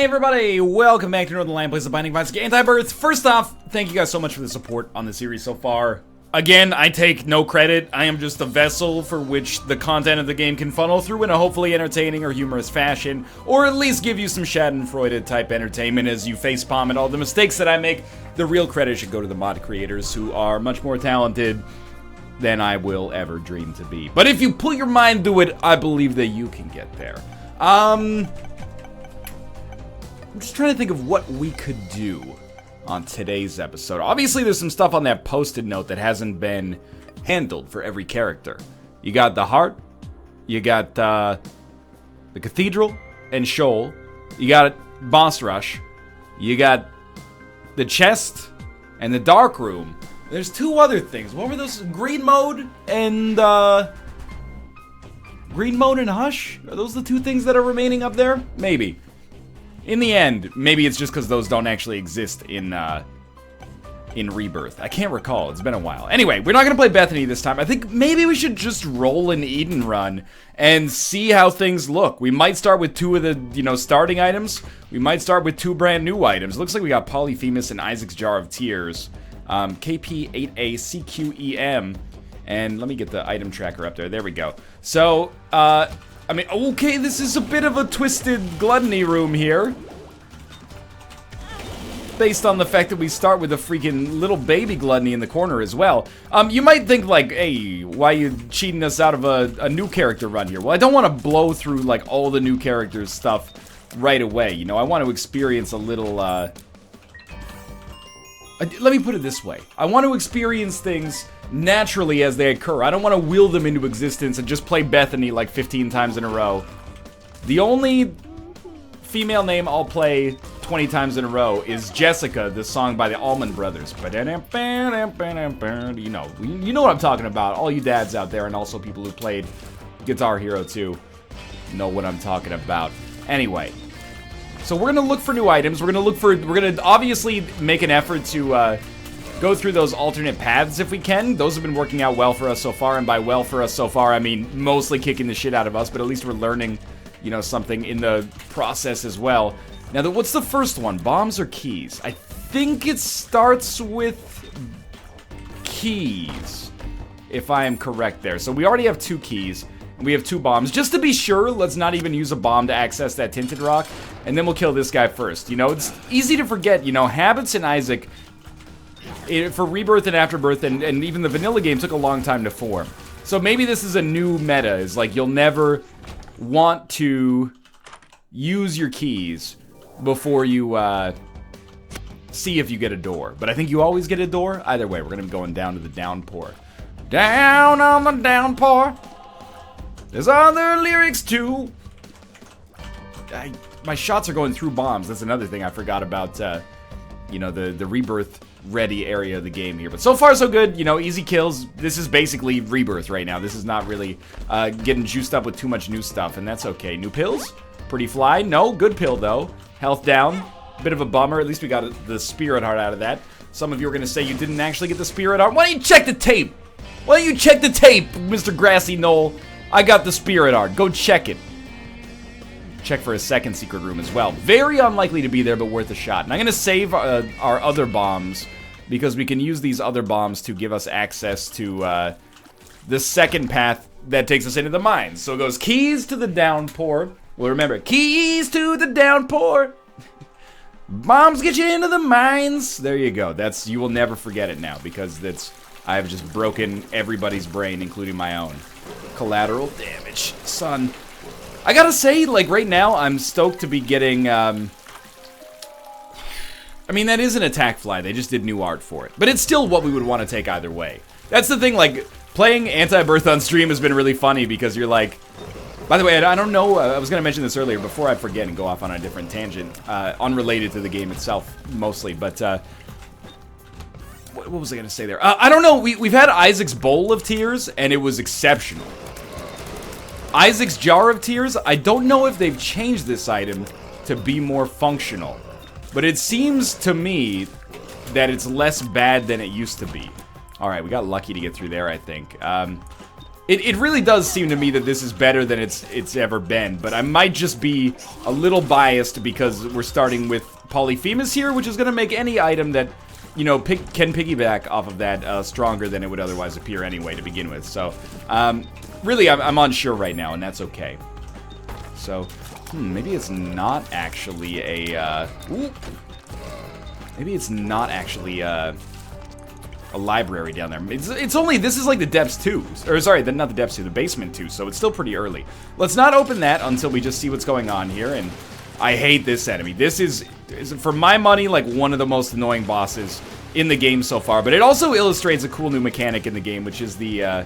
everybody, welcome back to Northernlion, Place of Binding of Isaac Antibirth. First off, thank you guys so much for the support on the series so far. Again, I take no credit. I am just a vessel for which the content of the game can funnel through in a hopefully entertaining or humorous fashion, or at least give you some Schadenfreude type entertainment as you facepalm at all the mistakes that I make. The real credit should go to the mod creators, who are much more talented than I will ever dream to be. But if you put your mind to it, I believe that you can get there. I'm just trying to think of what we could do on today's episode. Obviously, there's some stuff on that post-it note that hasn't been handled for every character. You got the heart, you got the cathedral and shoal, you got boss rush, you got the chest and the dark room. There's two other things. What were those? Green mode and Hush? Are those the two things that are remaining up there? Maybe. In the end, maybe it's just because those don't actually exist in Rebirth. I can't recall. It's been a while. Anyway, we're not going to play Bethany this time. I think maybe we should just roll an Eden run and see how things look. We might start with two of the, starting items. We might start with two brand new items. It looks like we got Polyphemus and Isaac's Jar of Tears. KP8ACQEM. And let me get the item tracker up there. There we go. So, okay, this is a bit of a twisted gluttony room here. Based on the fact that we start with a freaking little baby gluttony in the corner as well. You might think like, hey, why are you cheating us out of a new character run here? Well, I don't want to blow through like all the new characters stuff right away. I want to experience a little, let me put it this way. I want to experience things naturally as they occur. I don't want to will them into existence and just play Bethany like 15 times in a row. The only female name I'll play 20 times in a row is Jessica, the song by the Allman Brothers. You know what I'm talking about. All you dads out there and also people who played Guitar Hero 2 know what I'm talking about. Anyway, so we're gonna look for new items. We're gonna obviously make an effort to go through those alternate paths if we can. Those have been working out well for us so far, and by well for us so far, I mean mostly kicking the shit out of us, but at least we're learning, something in the process as well. Now, what's the first one? Bombs or keys? I think it starts with keys, if I am correct there. So we already have 2 keys, and we have 2 bombs. Just to be sure, let's not even use a bomb to access that tinted rock, and then we'll kill this guy first. It's easy to forget, habits in Isaac, for Rebirth and Afterbirth, and even the vanilla game took a long time to form. So maybe this is a new meta, is like you'll never want to use your keys before you see if you get a door. But I think you always get a door. Either way, we're going to be going down to the downpour. Down on the downpour. There's other lyrics too. My shots are going through bombs. That's another thing I forgot about, the Rebirth ready area of the game here. But so far so good, easy kills. This is basically Rebirth right now. This is not really getting juiced up with too much new stuff, and that's okay. New pills? Pretty fly? No, good pill though. Health down. Bit of a bummer. At least we got the spirit heart out of that. Some of you are going to say you didn't actually get the spirit heart. Why don't you check the tape? Why don't you check the tape, Mr. Grassy Knoll? I got the spirit heart. Go check it. Check for a second secret room as well. Very unlikely to be there, but worth a shot. And I'm going to save our other bombs, because we can use these other bombs to give us access to the second path that takes us into the mines. So it goes keys to the downpour. Well, remember, keys to the downpour. Bombs get you into the mines. There you go. You will never forget it now, because I have just broken everybody's brain, including my own. Collateral damage, son. I gotta say, like, right now, I'm stoked to be getting, that is an attack fly. They just did new art for it. But it's still what we would want to take either way. That's the thing, like, playing Antibirth on stream has been really funny, because you're like... By the way, I don't know, I was gonna mention this earlier before I forget and go off on a different tangent, unrelated to the game itself, mostly, but, what was I gonna say there? I don't know, we've had Isaac's Bowl of Tears, and it was exceptional. Isaac's Jar of Tears, I don't know if they've changed this item to be more functional, but it seems to me that it's less bad than it used to be. Alright, we got lucky to get through there, I think. It really does seem to me that this is better than it's ever been, but I might just be a little biased because we're starting with Polyphemus here, which is going to make any item that, you know, can piggyback off of that stronger than it would otherwise appear anyway to begin with. So, really, I'm unsure right now, and that's okay. So, maybe it's not actually a, maybe it's not actually a library down there. It's only, this is like the depths 2, or sorry, not the depths 2, the basement 2, so it's still pretty early. Let's not open that until we just see what's going on here, and I hate this enemy. This is for my money, like one of the most annoying bosses in the game so far, but it also illustrates a cool new mechanic in the game, which is the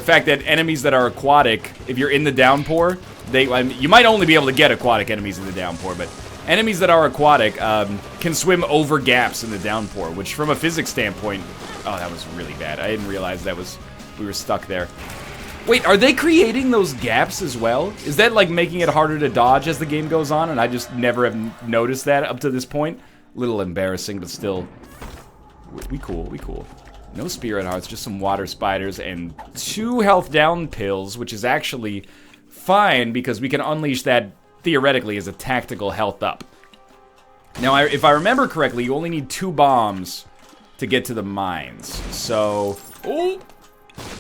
fact that enemies that are aquatic, if you're in the downpour, you might only be able to get aquatic enemies in the downpour, but enemies that are aquatic can swim over gaps in the downpour, which from a physics standpoint, oh, that was really bad. I didn't realize we were stuck there. Wait, are they creating those gaps as well? Is that like making it harder to dodge as the game goes on, and I just never have noticed that up to this point? A little embarrassing, but still, we cool. No spirit hearts, just some water spiders and 2 health down pills, which is actually fine because we can unleash that theoretically as a tactical health up. Now, if I remember correctly, you only need 2 bombs to get to the mines. So, oh,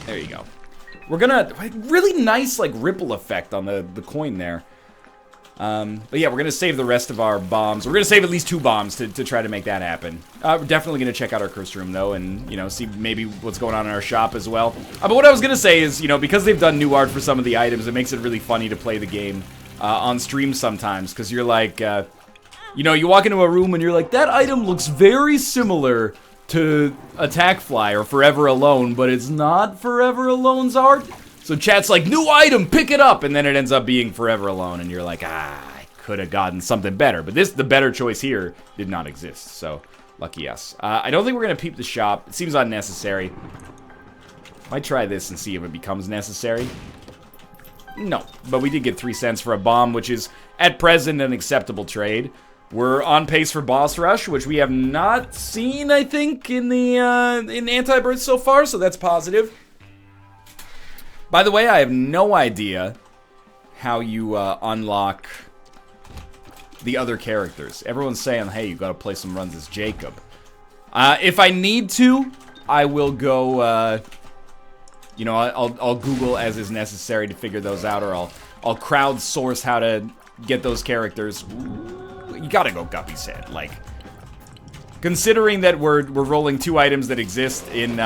there you go. We're gonna, really nice, like, ripple effect on the coin there. But yeah, we're gonna save the rest of our bombs. We're gonna save at least 2 bombs to try to make that happen. We're definitely gonna check out our curse room, though, and, you know, see maybe what's going on in our shop as well. But what I was gonna say is, you know, because they've done new art for some of the items, it makes it really funny to play the game on stream sometimes, because you're like, you know, you walk into a room and you're like, that item looks very similar to Attack Fly or Forever Alone, but it's not Forever Alone's art. So chat's like, new item, pick it up, and then it ends up being Forever Alone, and you're like, I could have gotten something better. But the better choice here did not exist, so lucky us. I don't think we're gonna peep the shop. It seems unnecessary. Might try this and see if it becomes necessary. No, but we did get 3 cents for a bomb, which is at present an acceptable trade. We're on pace for boss rush, which we have not seen, I think, in the in Antibirth so far, so that's positive. By the way, I have no idea how you unlock the other characters. Everyone's saying, hey, you gotta play some runs as Jacob. If I need to, I will go, you know, I'll Google as is necessary to figure those out, or I'll crowdsource how to get those characters. You gotta go Guppy's Head, like, considering that we're rolling 2 items that exist in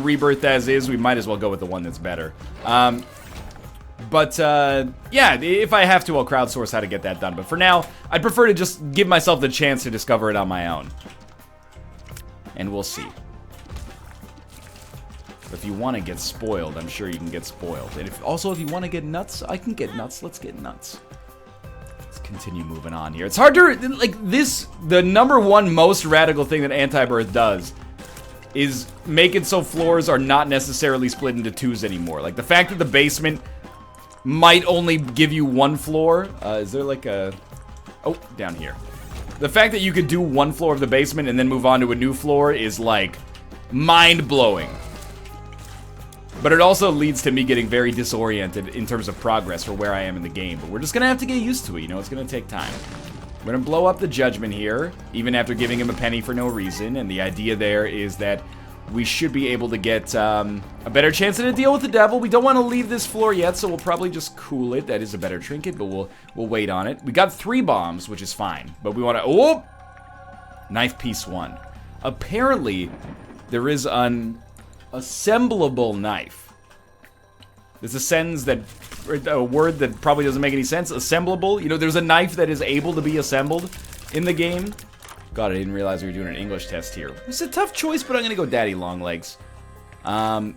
Rebirth as is, we might as well go with the one that's better. Yeah, if I have to, I'll crowdsource how to get that done. But for now, I'd prefer to just give myself the chance to discover it on my own. And we'll see. If you want to get spoiled, I'm sure you can get spoiled. And also, if you want to get nuts, I can get nuts. Let's get nuts. Continue moving on here. It's hard to, like, this, the #1 most radical thing that Antibirth does is make it so floors are not necessarily split into 2s anymore. Like, the fact that the basement might only give you 1 floor, is there like a, oh, down here. The fact that you could do 1 floor of the basement and then move on to a new floor is, like, mind-blowing. But it also leads to me getting very disoriented in terms of progress for where I am in the game. But we're just going to have to get used to it, you know, it's going to take time. We're going to blow up the Judgment here, even after giving him a penny for no reason. And the idea there is that we should be able to get a better chance at a deal with the devil. We don't want to leave this floor yet, so we'll probably just cool it. That is a better trinket, but we'll wait on it. We got 3 bombs, which is fine. But we want to, oh! Knife piece 1. Apparently, there is an assemblable knife. This ascends that, a word that probably doesn't make any sense. Assemblable. You know, there's a knife that is able to be assembled in the game. God, I didn't realize we were doing an English test here. It's a tough choice, but I'm gonna go Daddy Longlegs. And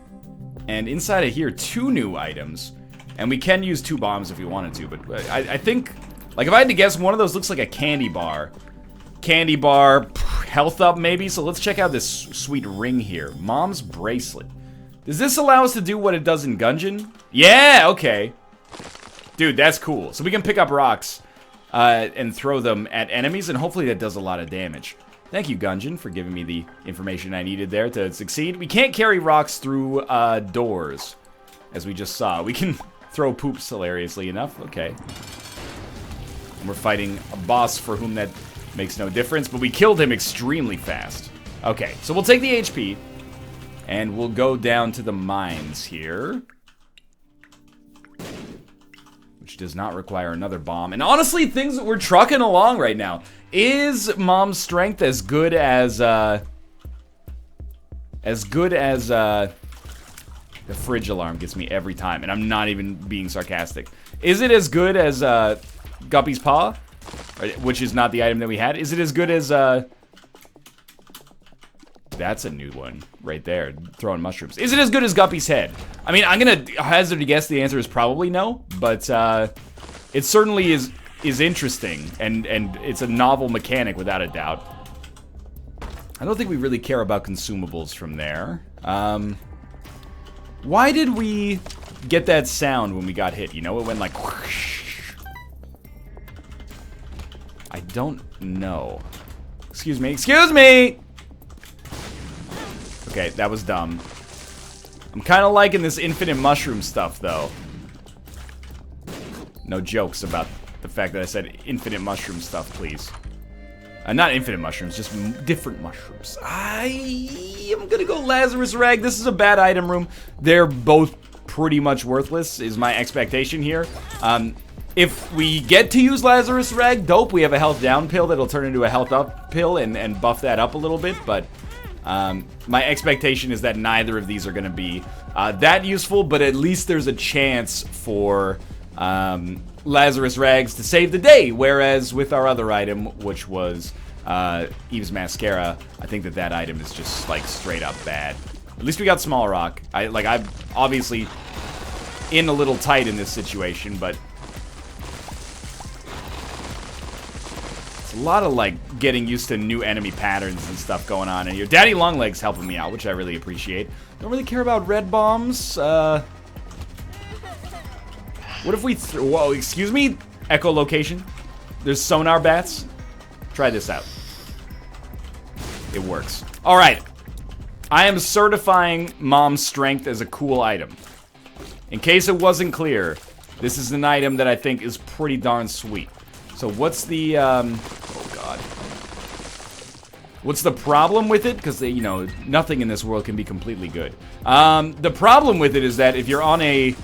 inside of here, 2 new items. And we can use 2 bombs if we wanted to, but I think, like, if I had to guess, one of those looks like a candy bar. Candy bar, health up maybe, so let's check out this sweet ring here. Mom's bracelet. Does this allow us to do what it does in Gungeon? Yeah, okay. Dude, that's cool. So we can pick up rocks and throw them at enemies, and hopefully that does a lot of damage. Thank you, Gungeon, for giving me the information I needed there to succeed. We can't carry rocks through doors, as we just saw. We can throw poops, hilariously enough. Okay. And we're fighting a boss for whom that makes no difference, but we killed him extremely fast. Okay, so we'll take the HP, and we'll go down to the mines here. Which does not require another bomb. And honestly, things that we're trucking along right now. Is Mom's strength as good as the fridge alarm gets me every time, and I'm not even being sarcastic. Is it as good as Guppy's Paw, which is not the item that we had? Is it as good as that's a new one right there, throwing mushrooms. Is it as good as Guppy's head? I mean, I'm gonna hazard to guess the answer is probably no, but it certainly is interesting, and it's a novel mechanic without a doubt. I don't think we really care about consumables from there. Why did we get that sound when we got hit? You know, it went like whoosh. I don't know. Excuse me, excuse me! Okay, that was dumb. I'm kind of liking this infinite mushroom stuff, though. No jokes about the fact that I said infinite mushroom stuff, please. Not infinite mushrooms, just different mushrooms. I am gonna go Lazarus Rag. This is a bad item room. They're both pretty much worthless, is my expectation here. If we get to use Lazarus Rag, dope. We have a health down pill that'll turn into a health up pill and buff that up a little bit, but my expectation is that neither of these are going to be that useful, but at least there's a chance for Lazarus Rags to save the day, whereas with our other item, which was Eve's Mascara, I think that item is just, like, straight up bad. At least we got Small Rock. I'm obviously in a little tight in this situation, but a lot of, like, getting used to new enemy patterns and stuff going on in here. Daddy Longlegs helping me out, which I really appreciate. Don't really care about red bombs. What if we whoa, excuse me? Echolocation. There's sonar bats. Try this out. It works. Alright. I am certifying Mom's strength as a cool item. In case it wasn't clear, this is an item that I think is pretty darn sweet. So what's the, oh god. What's the problem with it? Because, you know, nothing in this world can be completely good. The problem with it is that if you're on a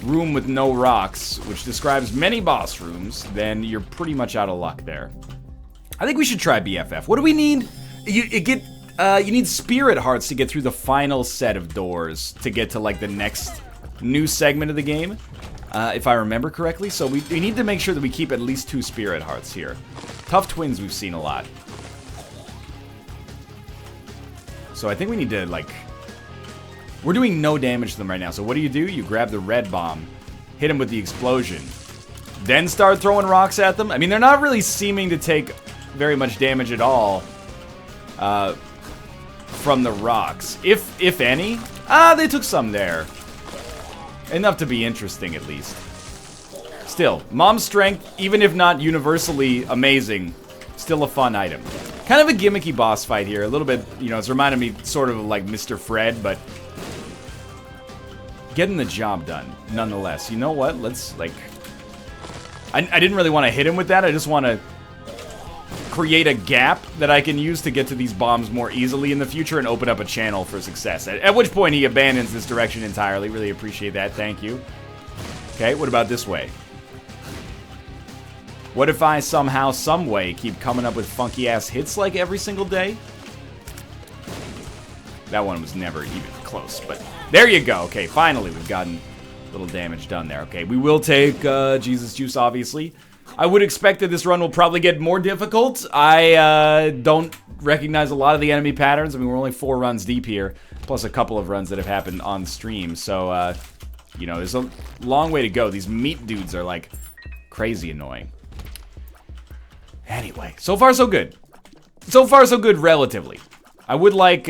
room with no rocks, which describes many boss rooms, then you're pretty much out of luck there. I think we should try BFF. What do we need? You need spirit hearts to get through the final set of doors to get to, like, the next new segment of the game. If I remember correctly. So we need to make sure that we keep at least 2 spirit hearts here. Tough twins we've seen a lot. So I think we need to, like... We're doing no damage to them right now. So what do? You grab the red bomb, hit them with the explosion, then start throwing rocks at them? I mean, they're not really seeming to take very much damage at all from the rocks. If any. They took some there. Enough to be interesting, at least. Still, Mom's strength, even if not universally amazing, still a fun item. Kind of a gimmicky boss fight here. A little bit, you know, it's reminded me sort of like Mr. Fred, but getting the job done, nonetheless. You know what? Let's, like... I didn't really want to hit him with that. I just want to create a gap that I can use to get to these bombs more easily in the future and open up a channel for success. At which point he abandons this direction entirely. Really appreciate that. Thank you. Okay, what about this way? What if I somehow, some way, keep coming up with funky-ass hits like every single day? That one was never even close, but there you go. Okay, finally we've gotten a little damage done there. Okay, we will take Jesus Juice, obviously. I would expect that this run will probably get more difficult. I don't recognize a lot of the enemy patterns. I mean, we're only 4 runs deep here, plus a couple of runs that have happened on stream. So, you know, there's a long way to go. These meat dudes are, like, crazy annoying. Anyway, so far so good. So far so good, relatively. I would like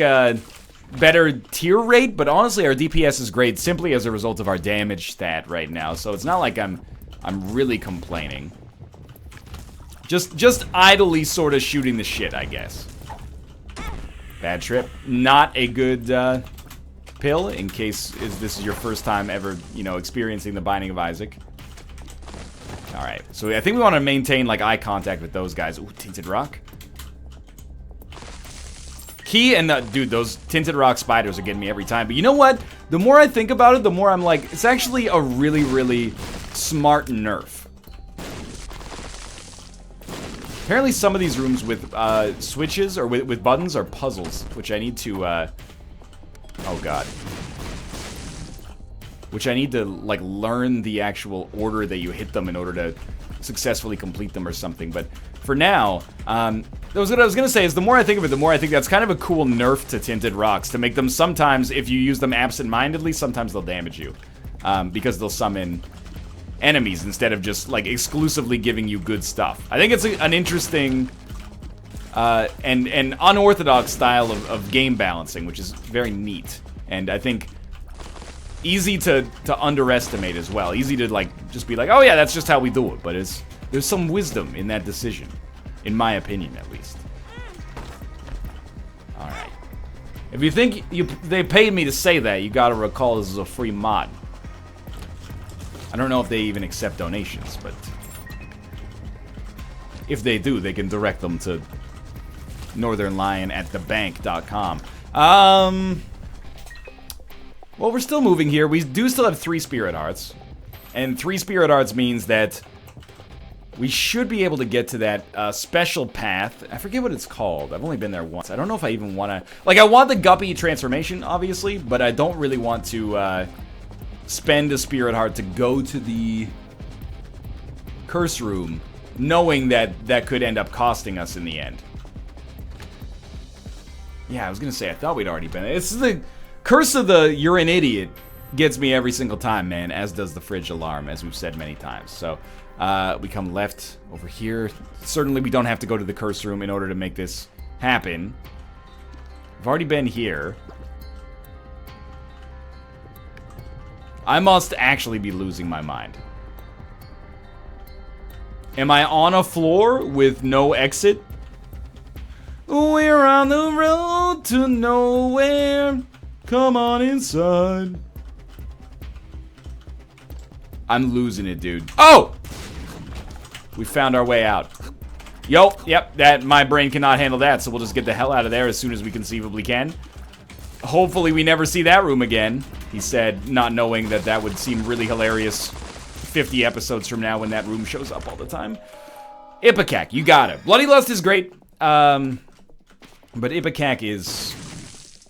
better tier rate, but honestly, our DPS is great simply as a result of our damage stat right now. So it's not like I'm really complaining. Just idly sort of shooting the shit, I guess. Bad trip. Not a good pill in case this is your first time ever, you know, experiencing the Binding of Isaac. Alright, so I think we want to maintain, like, eye contact with those guys. Ooh, Tinted Rock. Key and, dude, those Tinted Rock spiders are getting me every time. But you know what? The more I think about it, the more I'm like, it's actually a really, really smart nerf. Apparently some of these rooms with switches or with buttons are puzzles, which I need to, oh god. Which I need to, like, learn the actual order that you hit them in order to successfully complete them or something. But for now, that was what I was going to say, is the more I think of it, the more I think that's kind of a cool nerf to Tinted Rocks, to make them sometimes, if you use them absent-mindedly, sometimes they'll damage you. Because they'll summon enemies instead of just, like, exclusively giving you good stuff. I think it's an interesting and unorthodox style of game balancing, which is very neat. And I think easy to underestimate as well. Easy to, like, just be like, oh yeah, that's just how we do it. But there's some wisdom in that decision. In my opinion, at least. Alright. If you think they paid me to say that, you gotta recall this is a free mod. I don't know if they even accept donations, but if they do, they can direct them to Northernlion at thebank.com. Well, we're still moving here. We do still have 3 Spirit Hearts. And 3 Spirit Hearts means that we should be able to get to that special path. I forget what it's called. I've only been there once. I don't know if I even want to... Like, I want the Guppy transformation, obviously, but I don't really want to spend a Spirit Heart to go to the Curse Room, knowing that that could end up costing us in the end. Yeah, I was going to say, I thought we'd already been there. It's the... Curse of the "you're an idiot" gets me every single time, man, as does the fridge alarm, as we've said many times. So, we come left over here. Certainly we don't have to go to the curse room in order to make this happen. I've already been here. I must actually be losing my mind. Am I on a floor with no exit? We're on the road to nowhere. Come on inside. I'm losing it, dude. Oh! We found our way out. Yep, my brain cannot handle that, so we'll just get the hell out of there as soon as we conceivably can. Hopefully we never see that room again, he said, not knowing that that would seem really hilarious 50 episodes from now when that room shows up all the time. Ipecac, you got it. Bloody Lust is great, but Ipecac is...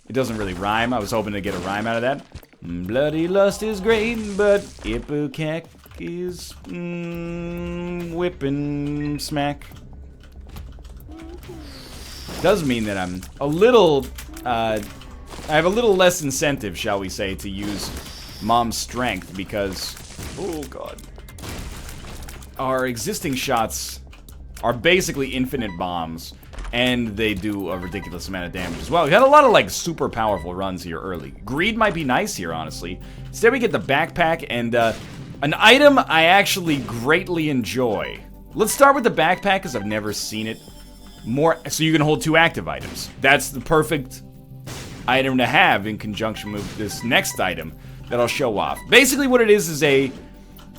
It doesn't really rhyme. I was hoping to get a rhyme out of that. Bloody Lust is great, but Ipecac is whipping smack. Does mean that I'm a little, I have a little less incentive, shall we say, to use Mom's strength because, oh god, our existing shots are basically infinite bombs. And they do a ridiculous amount of damage as well. We had a lot of, like, super powerful runs here early. Greed might be nice here, honestly. Instead, we get the backpack and an item I actually greatly enjoy. Let's start with the backpack, because I've never seen it more. So you can hold 2 active items. That's the perfect item to have in conjunction with this next item that I'll show off. Basically, what it is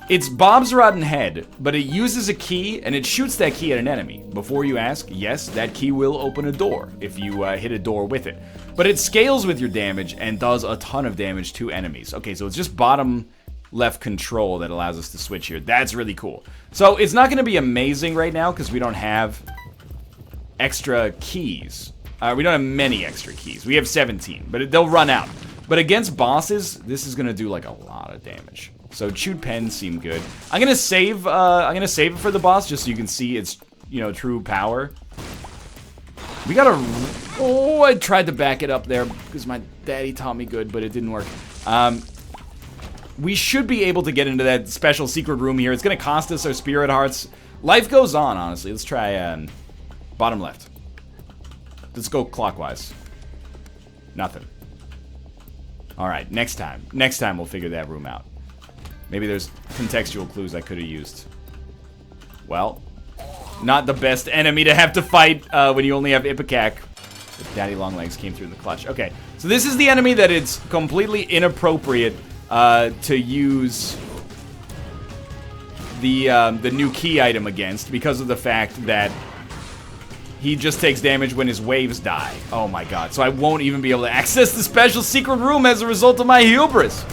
it's Bob's Rotten Head, but it uses a key, and it shoots that key at an enemy. Before you ask, yes, that key will open a door if you hit a door with it. But it scales with your damage and does a ton of damage to enemies. Okay, so it's just bottom left control that allows us to switch here. That's really cool. So it's not going to be amazing right now because we don't have extra keys. We don't have many extra keys. We have 17, but they'll run out. But against bosses, this is going to do like a lot of damage. So chewed pens seem good. I'm gonna save it for the boss just so you can see its, you know, true power. We gotta... Oh, I tried to back it up there because my daddy taught me good, but it didn't work. We should be able to get into that special secret room here. It's gonna cost us our Spirit Hearts. Life goes on, honestly. Let's try bottom left. Let's go clockwise. Nothing. Alright, next time. Next time we'll figure that room out. Maybe there's contextual clues I could have used. Well, not the best enemy to have to fight when you only have Ipecac. Daddy Longlegs came through in the clutch. Okay, so this is the enemy that it's completely inappropriate to use the new key item against because of the fact that he just takes damage when his waves die. Oh my god, so I won't even be able to access the special secret room as a result of my hubris.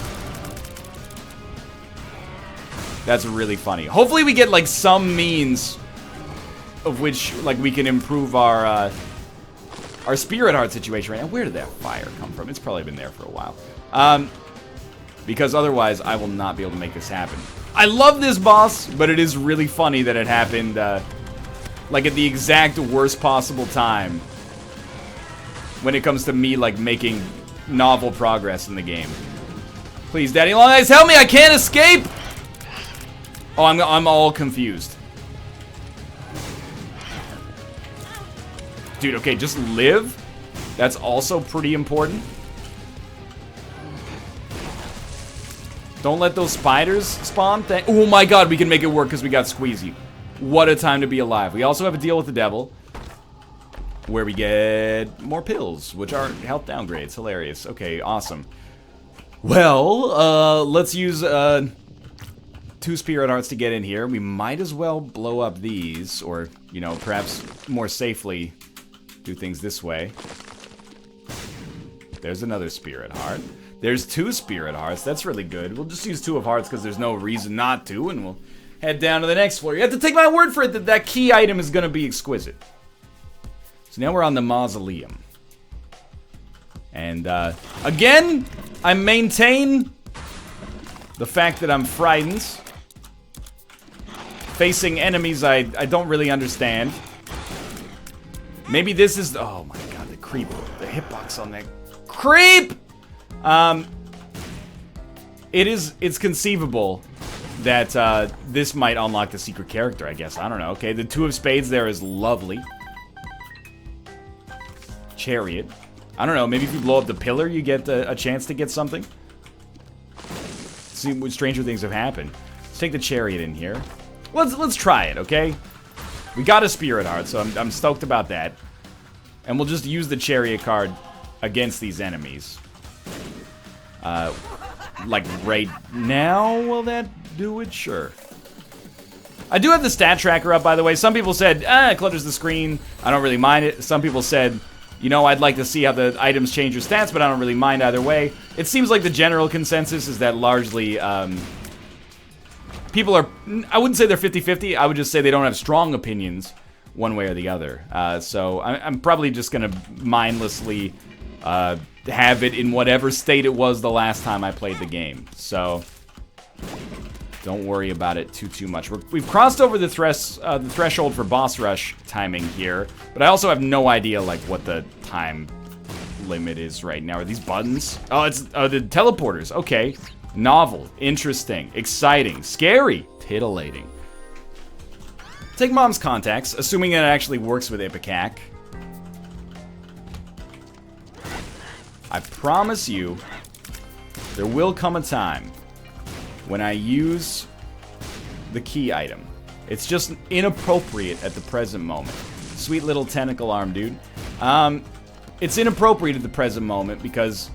That's really funny. Hopefully we get like some means of which like we can improve our spirit heart situation right now. Where did that fire come from? It's probably been there for a while. Because otherwise I will not be able to make this happen. I love this boss, but it is really funny that it happened like at the exact worst possible time when it comes to me like making novel progress in the game. Please, Daddy Longlegs, help me! I can't escape! Oh, I'm all confused. Dude, okay, just live. That's also pretty important. Don't let those spiders spawn. Oh my god, we can make it work because we got Squeezy. What a time to be alive. We also have a deal with the devil where we get more pills, which are health downgrades. Hilarious. Okay, awesome. Well, let's use 2 spirit hearts to get in here. We might as well blow up these, or, you know, perhaps more safely do things this way. There's another spirit heart. There's 2 spirit hearts. That's really good. We'll just use 2 of hearts because there's no reason not to, and we'll head down to the next floor. You have to take my word for it that that key item is going to be exquisite. So now we're on the Mausoleum. And, again, I maintain the fact that I'm frightened. Facing enemies I don't really understand. Maybe this is... Oh my god, the creep. The hitbox on that creep! It's conceivable that this might unlock the secret character, I guess. I don't know. Okay, the 2 of spades there is lovely. Chariot. I don't know, maybe if you blow up the pillar, you get a chance to get something. See what stranger things have happened. Let's take the chariot in here. Let's try it, okay? We got a spirit heart, so I'm stoked about that. And we'll just use the chariot card against these enemies. Like right now, will that do it? Sure. I do have the stat tracker up, by the way. Some people said, it clutters the screen. I don't really mind it. Some people said, you know, I'd like to see how the items change your stats, but I don't really mind either way. It seems like the general consensus is that largely, people are, I wouldn't say they're 50-50. I would just say they don't have strong opinions one way or the other. So I'm probably just going to mindlessly have it in whatever state it was the last time I played the game. So don't worry about it too much. We've crossed over the threshold for boss rush timing here, but I also have no idea like what the time limit is right now. Are these buttons? Oh, it's the teleporters. Okay. Novel, interesting, exciting, scary, titillating. Take Mom's contacts, assuming that it actually works with Ipecac. I promise you, there will come a time when I use the key item. It's just inappropriate at the present moment. Sweet little tentacle arm, dude. It's inappropriate at the present moment because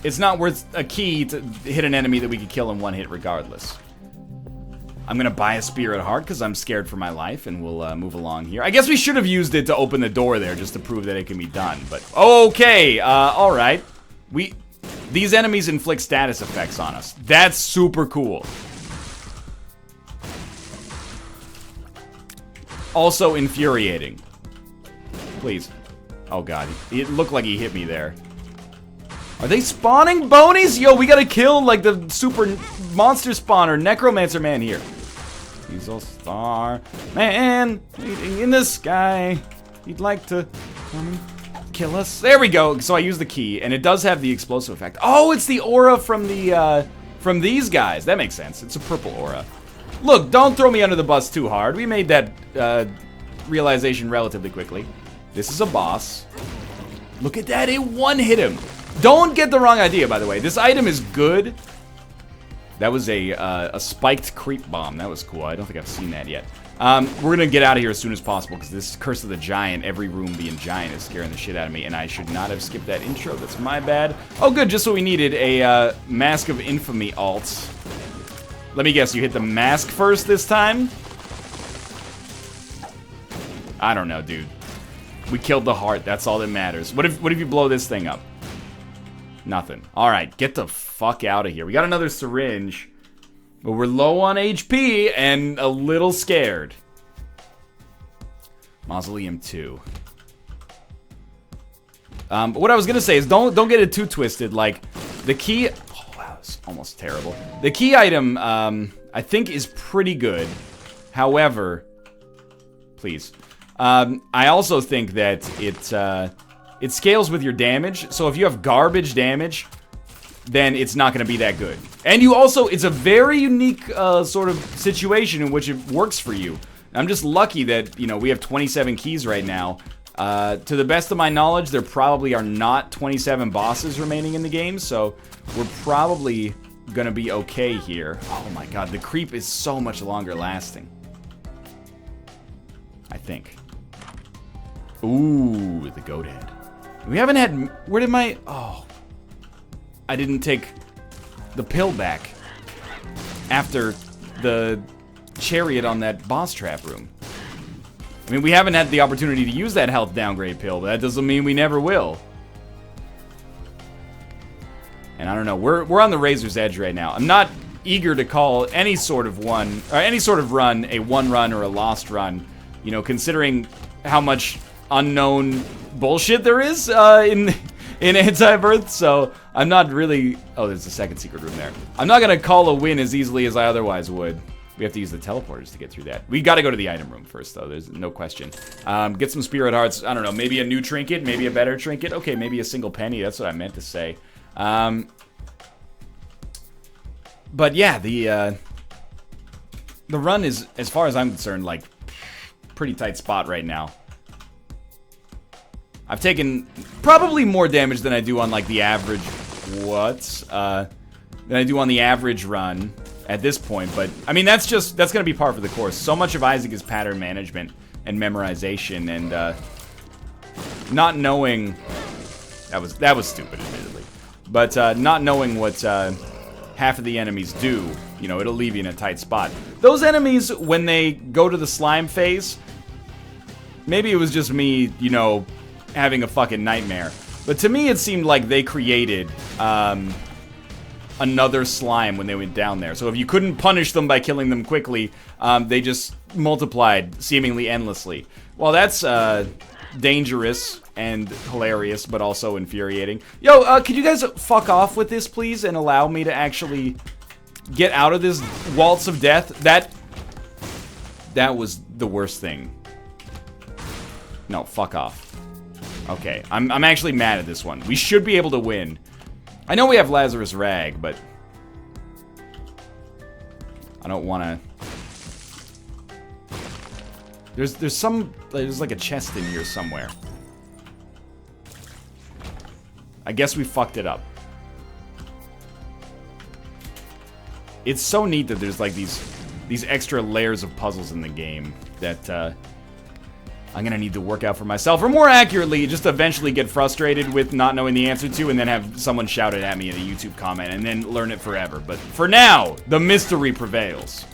it's not worth a key to hit an enemy that we could kill in one hit regardless. I'm gonna buy a spirit heart because I'm scared for my life, and we'll move along here. I guess we should have used it to open the door there just to prove that it can be done, but okay, alright. These enemies inflict status effects on us. That's super cool. Also infuriating. Please. Oh god, it looked like he hit me there. Are they spawning bonies? Yo, we gotta kill like the super monster spawner, Necromancer Man here. He's a star man waiting in the sky. He'd like to come and kill us. There we go. So I use the key, and it does have the explosive effect. Oh, it's the aura from the from these guys. That makes sense. It's a purple aura. Look, don't throw me under the bus too hard. We made that realization relatively quickly. This is a boss. Look at that. It one-hit him. Don't get the wrong idea, by the way. This item is good. That was a spiked creep bomb. That was cool. I don't think I've seen that yet. We're gonna get out of here as soon as possible, because this Curse of the Giant, every room being giant, is scaring the shit out of me, and I should not have skipped that intro. That's my bad. Oh, good, just what we needed, a Mask of Infamy alt. Let me guess, you hit the mask first this time? I don't know, dude. We killed the heart, that's all that matters. What if you blow this thing up? Nothing. Alright, get the fuck out of here. We got another syringe. But we're low on HP and a little scared. Mausoleum 2. But what I was gonna say is don't get it too twisted. Like, the key... Oh, wow, that's almost terrible. The key item, I think is pretty good. However... Please. I also think that it scales with your damage. So if you have garbage damage... then it's not going to be that good. And you also, it's a very unique sort of situation in which it works for you. I'm just lucky that, you know, we have 27 keys right now. To the best of my knowledge, there probably are not 27 bosses remaining in the game, so we're probably going to be okay here. Oh my god, the creep is so much longer lasting. I think. Ooh, the goat head. We haven't had, where did my, oh. I didn't take the pill back after the chariot on that boss trap room. I mean, we haven't had the opportunity to use that health downgrade pill, but that doesn't mean we never will. And I don't know, we're on the razor's edge right now. I'm not eager to call any sort of run a one run or a lost run, you know, considering how much unknown bullshit there is in Antibirth, so I'm not really... Oh, there's a second secret room there. I'm not gonna call a win as easily as I otherwise would. We have to use the teleporters to get through that. We gotta go to the item room first, though. There's no question. Get some spirit hearts. I don't know, maybe a new trinket, maybe a better trinket. Okay, maybe a single penny. That's what I meant to say. But yeah, the run is, as far as I'm concerned, like, pretty tight spot right now. I've taken probably more damage than I do on, like, the average... than I do on the average run at this point, but, I mean, that's gonna be par for the course. So much of Isaac is pattern management and memorization, and, not knowing... That was stupid, admittedly. But, not knowing what, half of the enemies do, you know, it'll leave you in a tight spot. Those enemies, when they go to the slime phase... Maybe it was just me, you know... having a fucking nightmare. But to me, it seemed like they created another slime when they went down there. So if you couldn't punish them by killing them quickly, they just multiplied seemingly endlessly. Well, that's dangerous and hilarious, but also infuriating. Yo, could you guys fuck off with this, please, and allow me to actually get out of this waltz of death? That was the worst thing. No, fuck off. Okay, I'm actually mad at this one. We should be able to win. I know we have Lazarus Rag, but... I don't wanna... There's like a chest in here somewhere. I guess we fucked it up. It's so neat that there's like these extra layers of puzzles in the game that, I'm gonna need to work out for myself, or more accurately, just eventually get frustrated with not knowing the answer to, and then have someone shout it at me in a YouTube comment, and then learn it forever. But for now, the mystery prevails.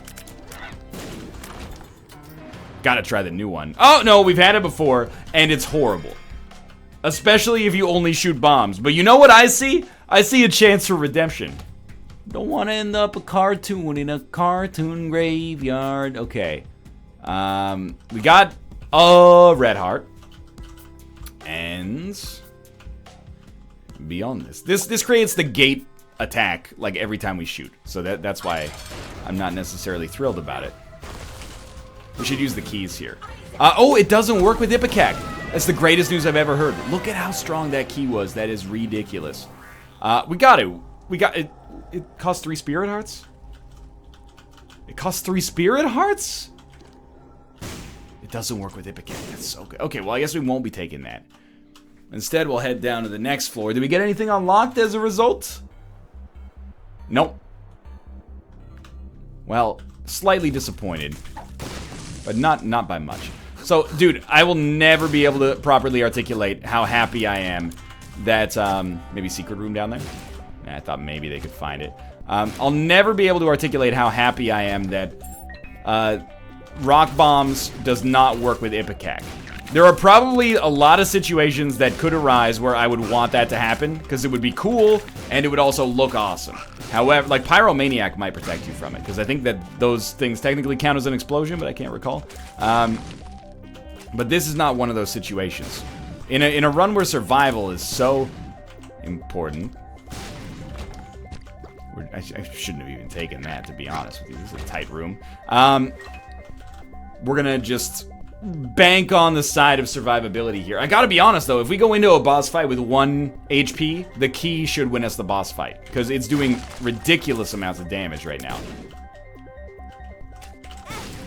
Gotta try the new one. Oh, no, we've had it before, and it's horrible. Especially if you only shoot bombs. But you know what I see? I see a chance for redemption. Don't want to end up a cartoon in a cartoon graveyard. Okay. We got... red heart. And beyond this creates the gate attack like every time we shoot. So that's why I'm not necessarily thrilled about it. We should use the keys here. Oh, it doesn't work with Ipecac. That's the greatest news I've ever heard. Look at how strong that key was. That is ridiculous. We got it. It cost 3 spirit hearts? It costs 3 spirit hearts? It doesn't work with Ipecac. That's so good. Okay, well, I guess we won't be taking that. Instead, we'll head down to the next floor. Did we get anything unlocked as a result? Nope. Well, slightly disappointed. but not by much. So, dude, I will never be able to properly articulate how happy I am that, maybe secret room down there? I thought maybe they could find it. I'll never be able to articulate how happy I am that, rock bombs does not work with Ipecac. There are probably a lot of situations that could arise where I would want that to happen, because it would be cool, and it would also look awesome. However, like, Pyromaniac might protect you from it, because I think that those things technically count as an explosion, but I can't recall. But this is not one of those situations. In a run where survival is so important... I shouldn't have even taken that, to be honest with you. This is a tight room. We're gonna just bank on the side of survivability here. I gotta be honest, though. If we go into a boss fight with 1 HP, the key should win us the boss fight, because it's doing ridiculous amounts of damage right now.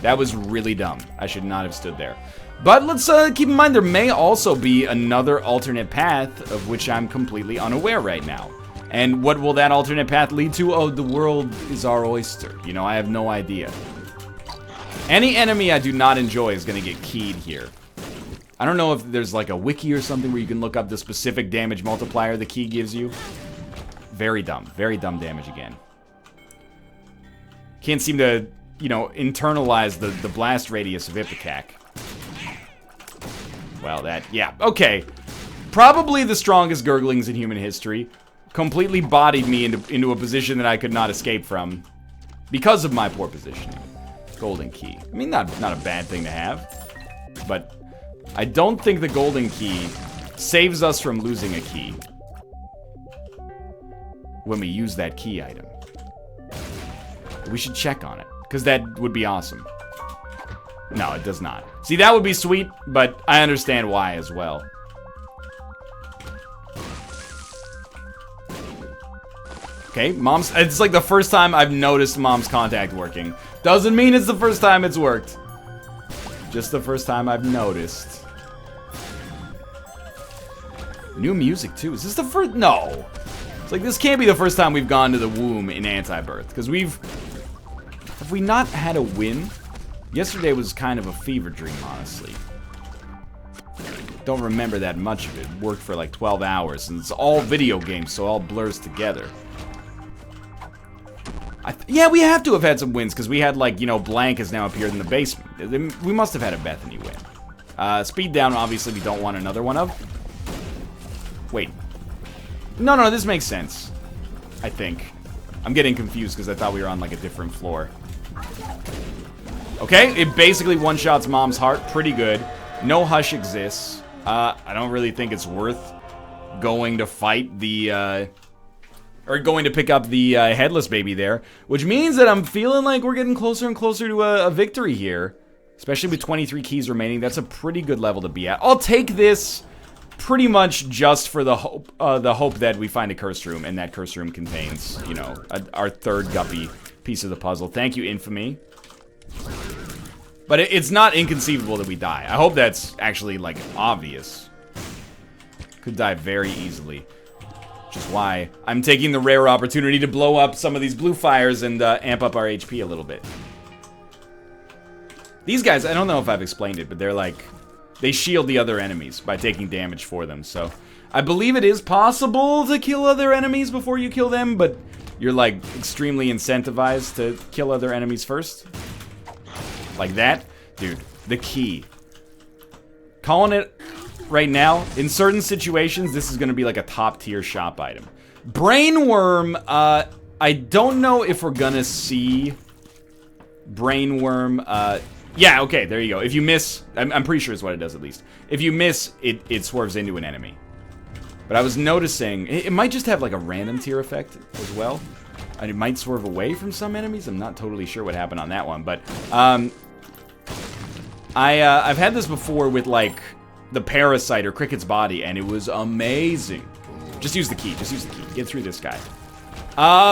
That was really dumb. I should not have stood there. But let's keep in mind there may also be another alternate path of which I'm completely unaware right now. And what will that alternate path lead to? Oh, the world is our oyster. You know, I have no idea. Any enemy I do not enjoy is going to get keyed here. I don't know if there's like a wiki or something where you can look up the specific damage multiplier the key gives you. Very dumb damage again. Can't seem to, you know, internalize the blast radius of Ipecac. Well, yeah, okay. Probably the strongest gurglings in human history. Completely bodied me into a position that I could not escape from because of my poor positioning. Golden key. I mean, not a bad thing to have, but I don't think the golden key saves us from losing a key when we use that key item. We should check on it, because that would be awesome. No, it does not. See, that would be sweet, but I understand why as well. Okay, Mom's... It's like the first time I've noticed Mom's contact working. Doesn't mean it's the first time it's worked. Just the first time I've noticed. New music, too. Is this the first... No. It's like, this can't be the first time we've gone to the womb in Antibirth. Because we've... Have we not had a win? Yesterday was kind of a fever dream, honestly. Don't remember that much of it. It worked for like 12 hours. And it's all video games, so it all blurs together. Yeah, we have to have had some wins, because we had, like, you know, Blank has now appeared in the basement. We must have had a Bethany win. Speed down, obviously, we don't want another one of. Wait. No, this makes sense. I think. I'm getting confused, because I thought we were on, like, a different floor. Okay, it basically one-shots Mom's heart. Pretty good. No Hush exists. I don't really think it's worth going to fight the, or going to pick up the headless baby there, which means that I'm feeling like we're getting closer and closer to a victory here, especially with 23 keys remaining. That's a pretty good level to be at. I'll take this pretty much just for the hope that we find a cursed room, and that cursed room contains, you know, our third guppy piece of the puzzle. Thank you, Infamy. But it's not inconceivable that we die. I hope that's actually, like, obvious. Could die very easily. Which is why I'm taking the rare opportunity to blow up some of these blue fires and amp up our HP a little bit. These guys, I don't know if I've explained it, but they're like... They shield the other enemies by taking damage for them, so... I believe it is possible to kill other enemies before you kill them, but you're, like, extremely incentivized to kill other enemies first. Like that. Dude, the key. Calling it... Right now, in certain situations, this is going to be like a top-tier shop item. Brainworm, I don't know if we're going to see Brainworm. Yeah, okay, there you go. If you miss, I'm pretty sure it's what it does at least. If you miss, it swerves into an enemy. But I was noticing, it might just have like a random tier effect as well. And it might swerve away from some enemies. I'm not totally sure what happened on that one. But, I've had this before with like... the Parasite or Cricket's Body, and it was amazing. Just use the key. Just use the key. Get through this guy.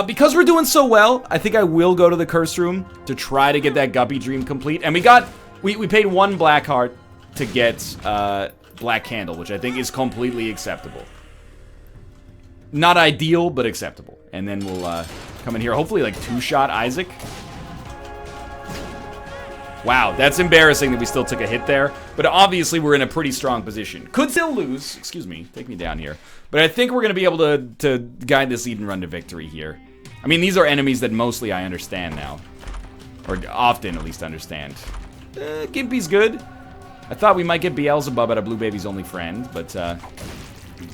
Because we're doing so well, I think I will go to the Curse Room to try to get that Guppy Dream complete. And we paid 1 Black Heart to get Black Candle, which I think is completely acceptable. Not ideal, but acceptable. And then we'll come in here. Hopefully, like, 2-shot Isaac. Wow, that's embarrassing that we still took a hit there. But obviously, we're in a pretty strong position. Could still lose. Excuse me. Take me down here. But I think we're going to be able to guide this Eden run to victory here. I mean, these are enemies that mostly I understand now. Or often, at least, understand. Gimpy's good. I thought we might get Beelzebub out of Blue Baby's only friend. But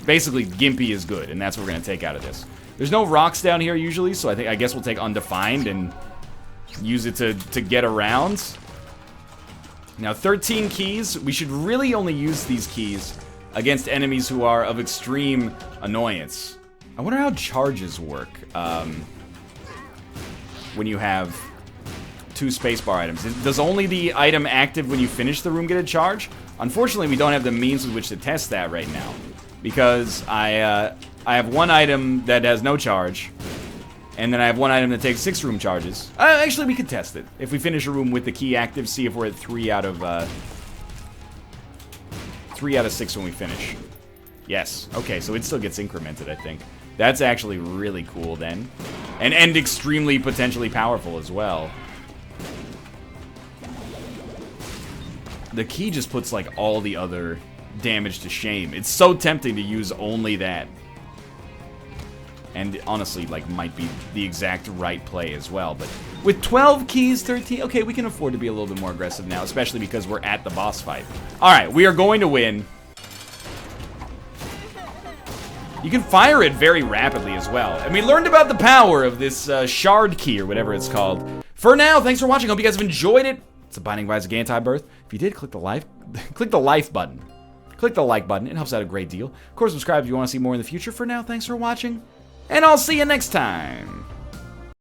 basically, Gimpy is good. And that's what we're going to take out of this. There's no rocks down here usually. So I guess we'll take Undefined and use it to get around. Now, 13 keys. We should really only use these keys against enemies who are of extreme annoyance. I wonder how charges work when you have 2 spacebar items. Does only the item active when you finish the room get a charge? Unfortunately, we don't have the means with which to test that right now. Because I have one item that has no charge. And then I have one item that takes 6 room charges. Actually, we could test it. If we finish a room with the key active, see if we're at 3 out of 6 when we finish. Yes. Okay, so it still gets incremented, I think. That's actually really cool then. And extremely potentially powerful as well. The key just puts like all the other damage to shame. It's so tempting to use only that. And honestly, like, might be the exact right play as well. But with 12 keys, 13... Okay, we can afford to be a little bit more aggressive now, especially because we're at the boss fight. Alright, we are going to win. You can fire it very rapidly as well. And we learned about the power of this shard key, or whatever it's called. For now, thanks for watching. Hope you guys have enjoyed it. It's a Binding of Isaac Antibirth. If you did, click the like button. Click the like button. It helps out a great deal. Of course, subscribe if you want to see more in the future. For now, thanks for watching. And I'll see you next time.